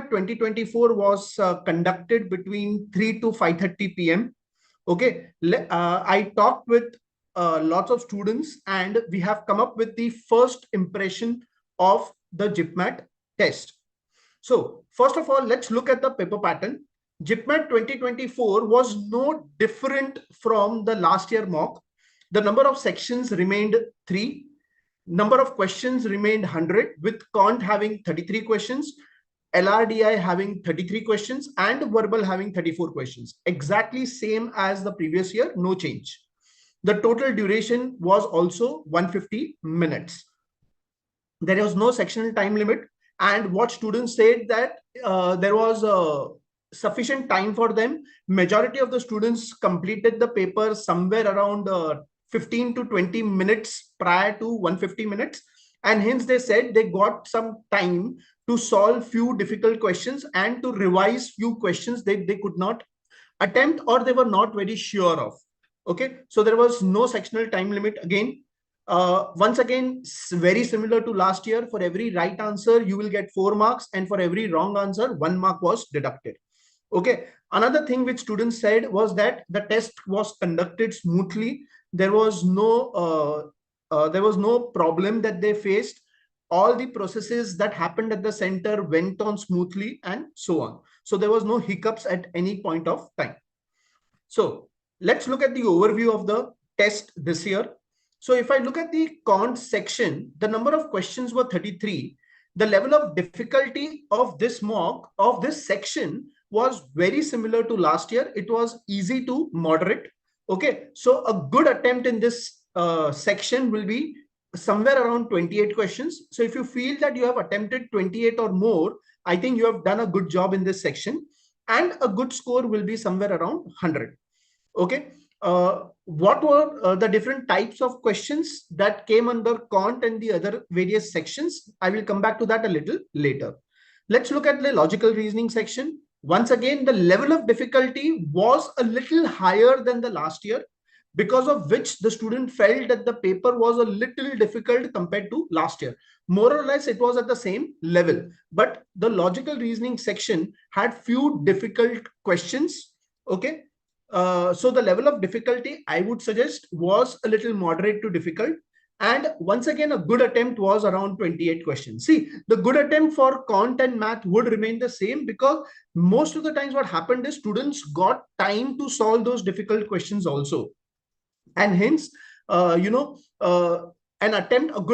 JIPMAT 2024 was conducted between 3 to 5:30 p.m. Okay, I talked with lots of students and we have come up with the first impression of the JIPMAT test. So first of all, let's look at the paper pattern. JIPMAT 2024 was no different from the last year mock. The number of sections remained 3. Number of questions remained 100, with Quant having 33 questions, LRDI having 33 questions, and verbal having 34 questions. Exactly same as the previous year, no change. The total duration was also 150 minutes. There was no sectional time limit. And what students said that there was sufficient time for them. Majority of the students completed the paper somewhere around 15 to 20 minutes prior to 150 minutes. And hence they said they got some time to solve few difficult questions and to revise few questions that they could not attempt or they were not very sure of. Okay, so there was no sectional time limit again. Once again, very similar to last year, for every right answer, you will get 4 marks, and for every wrong answer, 1 mark was deducted. Okay. Another thing which students said was that the test was conducted smoothly. There was no problem that they faced. All the processes that happened at the center went on smoothly and so on. So there was no hiccups at any point of time. So let's look at the overview of the test this year. So if I look at the Quant section, the number of questions were 33. The level of difficulty of this mock, of this section, was very similar to last year. It was easy to moderate. Okay, so a good attempt in this section will be somewhere around 28 questions. So if you feel that you have attempted 28 or more, I think you have done a good job in this section, and a good score will be somewhere around 100. Okay. What were the different types of questions that came under Quant and the other various sections? I will come back to that a little later. Let's look at the logical reasoning section. Once again, the level of difficulty was a little higher than the last year, because of which the student felt that the paper was a little difficult compared to last year. More or less, it was at the same level. But the logical reasoning section had few difficult questions. Okay. So the level of difficulty, I would suggest, was a little moderate to difficult. And once again, a good attempt was around 28 questions. See, the good attempt for Quant and math would remain the same, because most of the times what happened is students got time to solve those difficult questions also. And hence, a good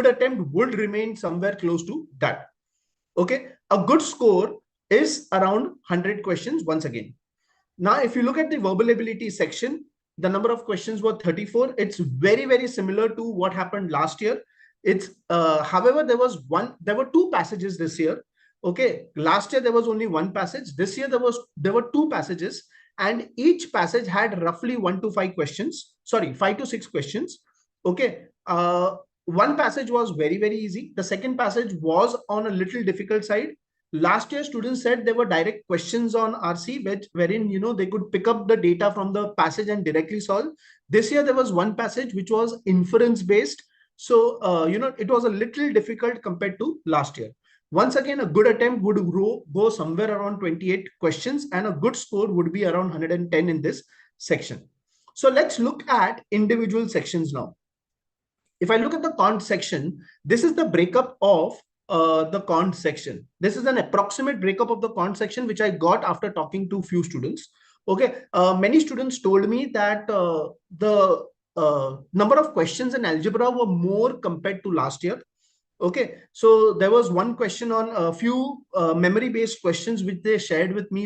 attempt would remain somewhere close to that. Okay, a good score is around 100 questions once again. Now, if you look at the verbal ability section, the number of questions were 34. It's very, very similar to what happened last year. It's however, there were 2 passages this year. Okay, last year there was only 1 passage. This year there were 2 passages, and each passage had roughly 1 to 5 questions. Sorry, 5 to 6 questions. Okay, one passage was very, very easy. The second passage was on a little difficult side. Last year, students said there were direct questions on RC, wherein they could pick up the data from the passage and directly solve. This year, there was one passage which was inference based. So, it was a little difficult compared to last year. Once again, a good attempt would go somewhere around 28 questions, and a good score would be around 110 in this section. So let's look at individual sections now. If I look at the Quant section, this is the breakup of the Quant section. This is an approximate breakup of the Quant section, which I got after talking to few students. Okay, many students told me that the number of questions in algebra were more compared to last year. Okay, so there was one question on a few memory-based questions which they shared with me.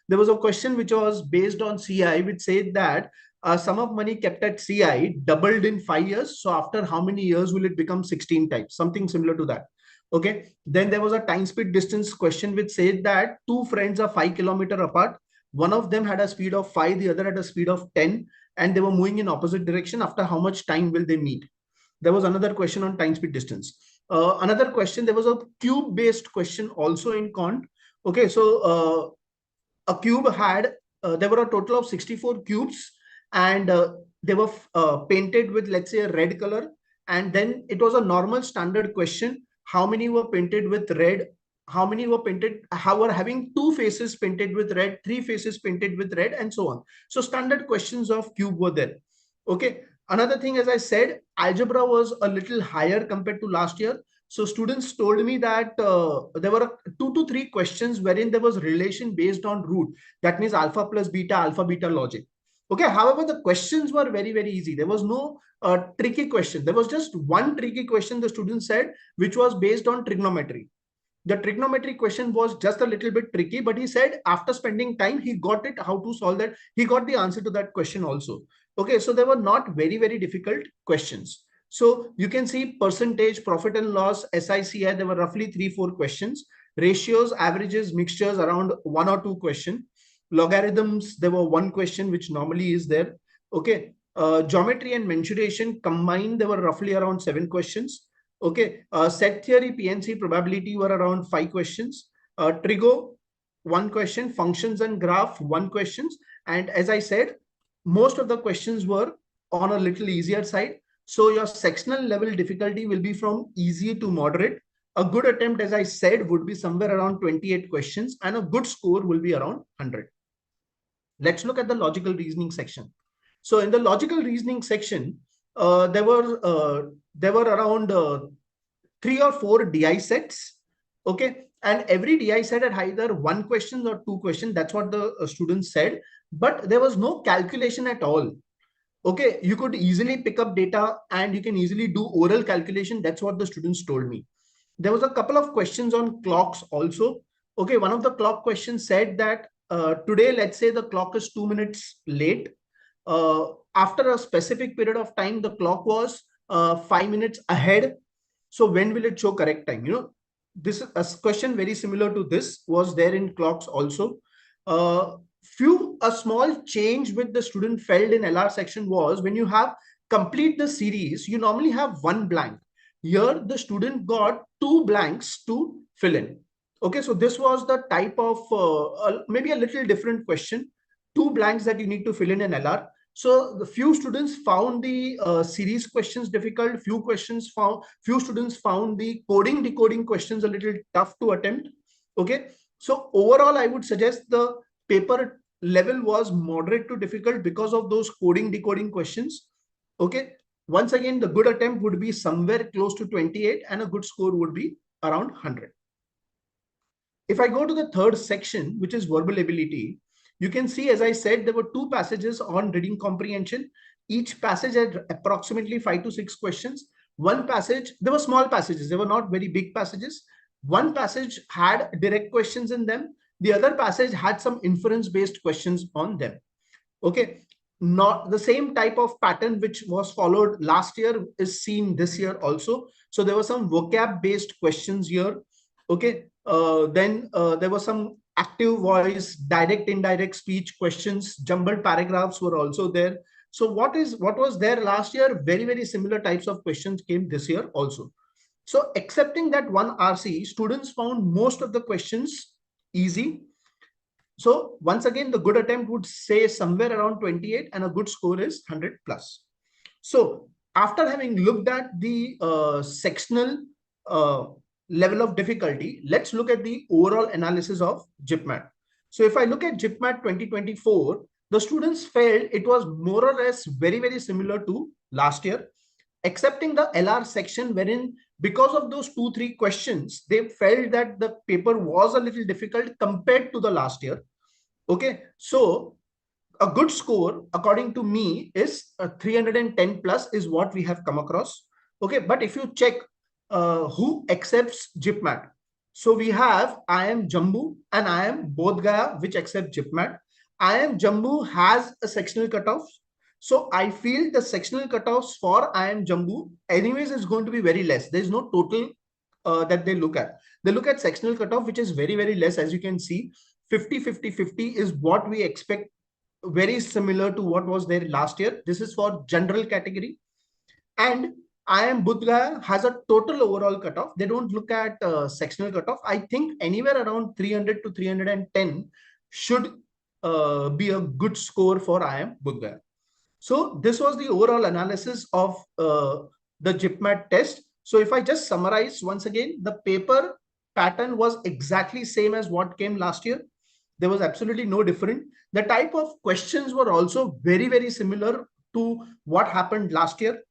There was a question which was based on CI, which said that sum of money kept at CI doubled in 5 years. So after how many years will it become 16 times? Something similar to that. Okay. Then there was a time speed distance question which said that 2 friends are 5 kilometers apart. One of them had a speed of 5, the other had a speed of 10, and they were moving in opposite direction. After how much time will they meet? There was another question on time speed distance. Another question, there was a cube based question also in Quant. Okay. So a cube had, there were a total of 64 cubes, and they were painted with, let's say, a red color. And then it was a normal standard question. How many were painted with red how many were painted, how were having two faces painted with red, three faces painted with red, and so on. So standard questions of cube were there. Okay. Another thing, as I said, algebra was a little higher compared to last year. So students told me that there were 2 to 3 questions wherein there was relation based on root. That means alpha plus beta, alpha beta logic. Okay. However, the questions were very, very easy. There was no tricky question. There was just one tricky question the student said, which was based on trigonometry. The trigonometry question was just a little bit tricky, but he said after spending time, he got it, how to solve that. He got the answer to that question also. Okay, so they were not very, very difficult questions. So you can see percentage, profit and loss, SICI, there were roughly 3, 4 questions. Ratios, averages, mixtures, around 1 or 2 questions. Logarithms, there were 1 question, which normally is there. Okay, geometry and mensuration combined, there were roughly around 7 questions. Okay, set theory, PNC, probability were around 5 questions. Trigo, 1 question. Functions and graph, 1 questions. And as I said, most of the questions were on a little easier side. So your sectional level difficulty will be from easy to moderate. A good attempt, as I said, would be somewhere around 28 questions, and a good score will be around 100. Let's look at the logical reasoning section. So in the logical reasoning section, there were around 3 or 4 DI sets. Okay, and every DI set had either 1 question or 2 questions. That's what the students said. But there was no calculation at all. Okay, you could easily pick up data and you can easily do oral calculation. That's what the students told me. There was a couple of questions on clocks also. Okay, one of the clock questions said that today, let's say the clock is 2 minutes late. After a specific period of time, the clock was 5 minutes ahead. So when will it show correct time? You know, this is a question very similar to this was there in clocks also. A small change with the student felt in LR section was when you have complete the series, you normally have one blank. Here, the student got 2 blanks to fill in. Okay, so this was the type of maybe a little different question. 2 blanks that you need to fill in LR. So the few students found the series questions difficult. Few students found the coding decoding questions a little tough to attempt. Okay, so overall, I would suggest the paper level was moderate to difficult because of those coding decoding questions. Okay, once again, the good attempt would be somewhere close to 28 and a good score would be around 100. If I go to the third section, which is verbal ability, you can see, as I said, there were 2 passages on reading comprehension. Each passage had approximately 5 to 6 questions. One passage, there were small passages, they were not very big passages. One passage had direct questions in them. The other passage had some inference-based questions on them. Okay, not the same type of pattern which was followed last year is seen this year also. So there were some vocab-based questions here. Okay, then there was some active voice, direct, indirect speech questions, jumbled paragraphs were also there. So what was there last year? Very, very similar types of questions came this year also. So accepting that one RC, students found most of the questions easy. So once again, the good attempt would say somewhere around 28 and a good score is 100 plus. So after having looked at the sectional level of difficulty, let's look at the overall analysis of JIPMAT. So if I look at JIPMAT 2024, the students felt it was more or less very, very similar to last year, excepting the LR section wherein because of those 2, 3 questions, they felt that the paper was a little difficult compared to the last year. Okay, so a good score according to me is 310 plus is what we have come across. Okay, but if you check who accepts JIPMAT, so we have IIM Jammu and IIM Bodh Gaya which accept JIPMAT. IIM Jammu has a sectional cutoff. So I feel the sectional cutoffs for IIM Jammu anyways is going to be very less. There is no total that they look at. They look at sectional cutoff, which is very, very less. As you can see, 50, 50, 50 is what we expect, very similar to what was there last year. This is for general category. And IIM Bodh Gaya has a total overall cutoff. They don't look at sectional cutoff. I think anywhere around 300 to 310 should be a good score for IIM Bodh Gaya. So this was the overall analysis of the JIPMAT test. So if I just summarize once again, the paper pattern was exactly same as what came last year. There was absolutely no different. The type of questions were also very, very similar to what happened last year.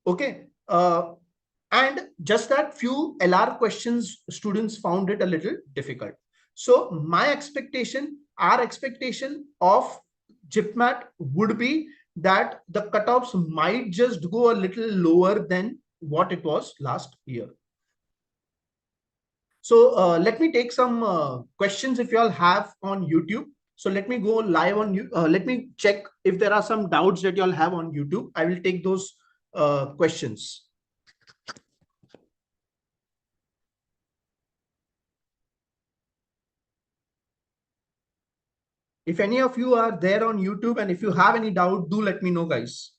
Okay. And just that few LR questions, students found it a little difficult. So my expectation, our expectation of JIPMAT would be that the cutoffs might just go a little lower than what it was last year. So let me take some questions if you all have on YouTube. So let me go live on you. Let me check if there are some doubts that you all have on YouTube. I will take those questions. If any of you are there on YouTube and if you have any doubt, do let me know, guys.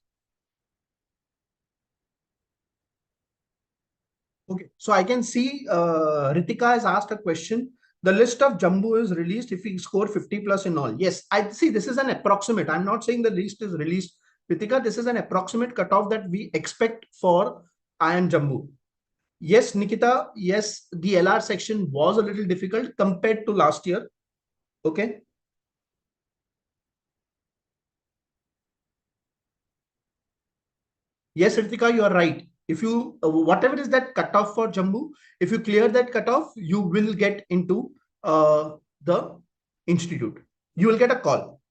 Okay, so I can see Ritika has asked a question. The list of Jumbo is released if we score 50 plus in all. Yes, I see this is an approximate. I'm not saying the list is released. Ritika, this is an approximate cutoff that we expect for IIM Jumbo. Yes, Nikita, yes, the LR section was a little difficult compared to last year. Okay. Yes, Ritika, you are right. If you, whatever is that cutoff for Jammu, if you clear that cutoff, you will get into the institute. You will get a call.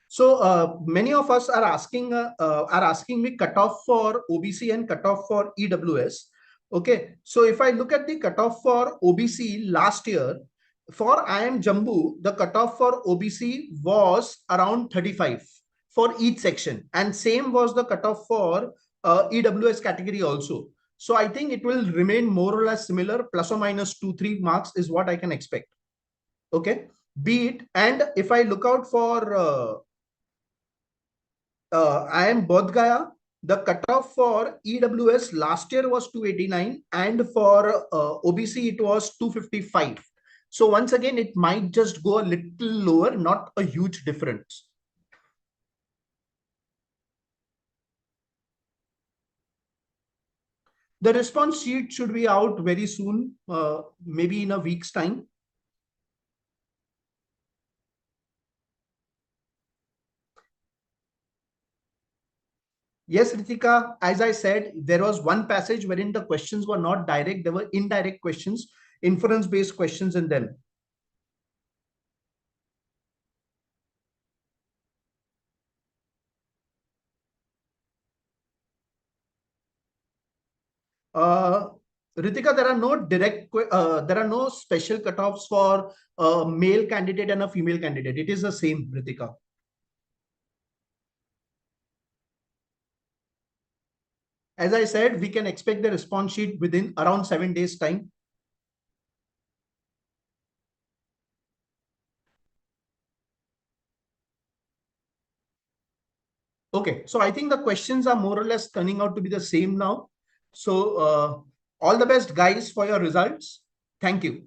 So many of us are asking me cutoff for OBC and cutoff for EWS. Okay, so if I look at the cutoff for OBC last year, for IIM Jammu, the cutoff for OBC was around 35 for each section, and same was the cutoff for EWS category also. So I think it will remain more or less similar, plus or minus 2-3 marks is what I can expect. Okay, be it. And if I look out for IIM Bodh Gaya, the cutoff for EWS last year was 289, and for OBC it was 255. So once again, it might just go a little lower, not a huge difference. The response sheet should be out very soon, maybe in a week's time. Yes, Ritika, as I said, there was one passage wherein the questions were not direct, there were indirect questions, inference-based questions in them. Uh, Ritika, there are no special cutoffs for a male candidate and a female candidate. It is the same, Ritika. As I said, we can expect the response sheet within around 7 days' time. Okay, so I think the questions are more or less turning out to be the same now. So all the best, guys, for your results. Thank you.